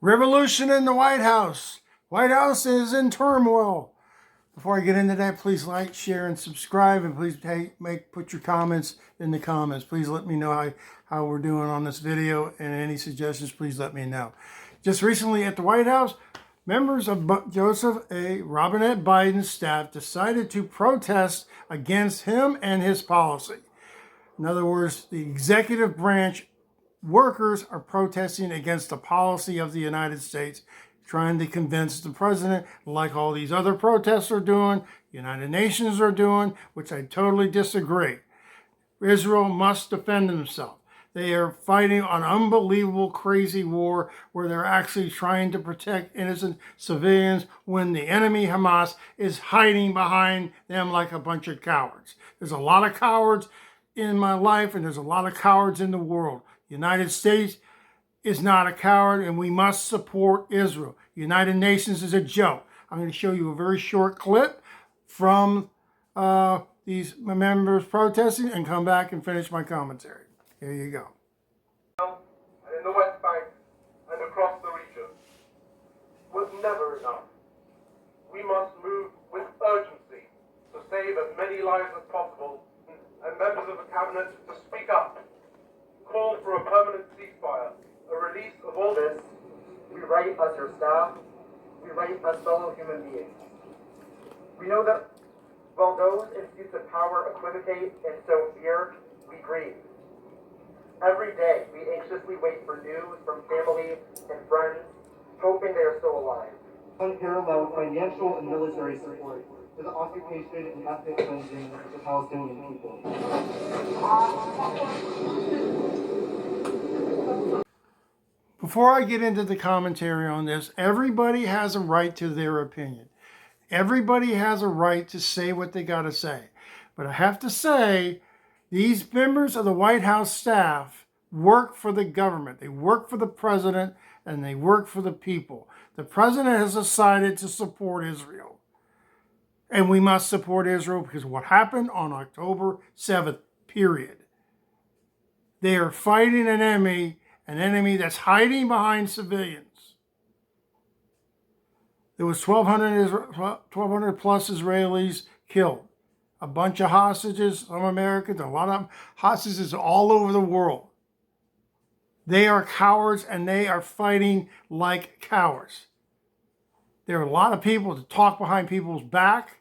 Revolution in the White House. White House is in turmoil. Before I get into that, please like, share, and subscribe. And please put your comments in the comments. Please let me know how we're doing on this video. And any suggestions, please let me know. Just recently at the White House, members of Joseph A. Robinette Biden's staff decided to protest against him and his policy. In other words, the executive branch workers are protesting against the policy of the United States, trying to convince the president, like all these other protests are doing, United Nations are doing, which I totally disagree. Israel must defend themselves. They are fighting an unbelievable, crazy war where they're actually trying to protect innocent civilians when the enemy, Hamas, is hiding behind them like a bunch of cowards. There's a lot of cowards in my life, and there's a lot of cowards in the world. The United States is not a coward, and we must support Israel. The United Nations is a joke. I'm going to show you a very short clip from these members protesting and come back and finish my commentary. Here you go. And in the West Bank and across the region was never enough. We must move with urgency to save as many lives as possible, and members of the cabinet to speak up, call for a permanent ceasefire, a release of all this. We write as your staff, we write as fellow human beings. We know that while those in seats of power equivocate and sow fear, we grieve. Every day, we anxiously wait for news from family and friends, hoping they are still alive. Unparalleled financial and military support to the occupation and ethnic cleansing of the Palestinian people. Before I get into the commentary on this, everybody has a right to their opinion. Everybody has a right to say what they got to say. But I have to say, these members of the White House staff work for the government. They work for the president, and they work for the people. The president has decided to support Israel. And we must support Israel because what happened on October 7th, period. They are fighting an enemy that's hiding behind civilians. There was 1,200 plus Israelis killed. A bunch of hostages, some Americans, a lot of hostages all over the world. They are cowards and they are fighting like cowards. There are a lot of people that talk behind people's back.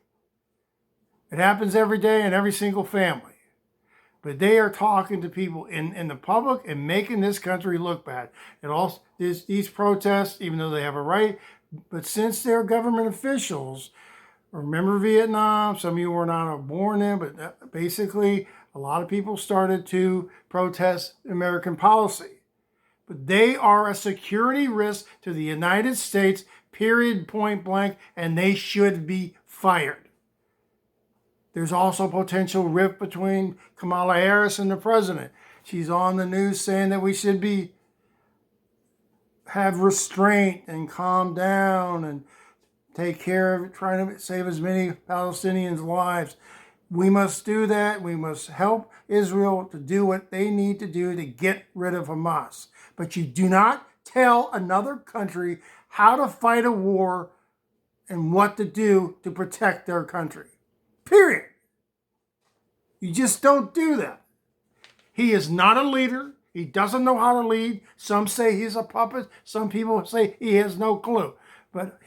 It happens every day in every single family. But they are talking to people in the public and making this country look bad. And also, these protests, even though they have a right, but since they're government officials, remember Vietnam, some of you were not born then, but basically a lot of people started to protest American policy. But they are a security risk to the United States, period, point blank, and they should be fired. There's also potential rift between Kamala Harris and the president. She's on the news saying that we should have restraint and calm down and take care of trying to save as many Palestinians' lives. We must do that. We must help Israel to do what they need to do to get rid of Hamas. But you do not tell another country how to fight a war and what to do to protect their country. Period. You just don't do that. He is not a leader. He doesn't know how to lead. Some say he's a puppet. Some people say he has no clue. But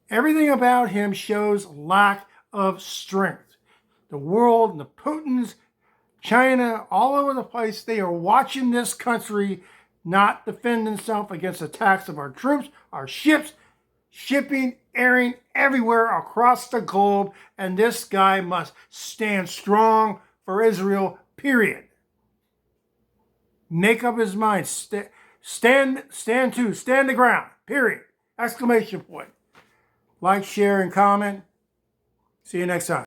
everything about him shows lack of strength. The world, and the Putins, China, all over the place, they are watching this country not defend itself against attacks of our troops, our ships, shipping, airing everywhere across the globe, and this guy must stand strong for Israel, period. Make up his mind. Stand the ground, period. Exclamation point. Like, share, and comment. See you next time.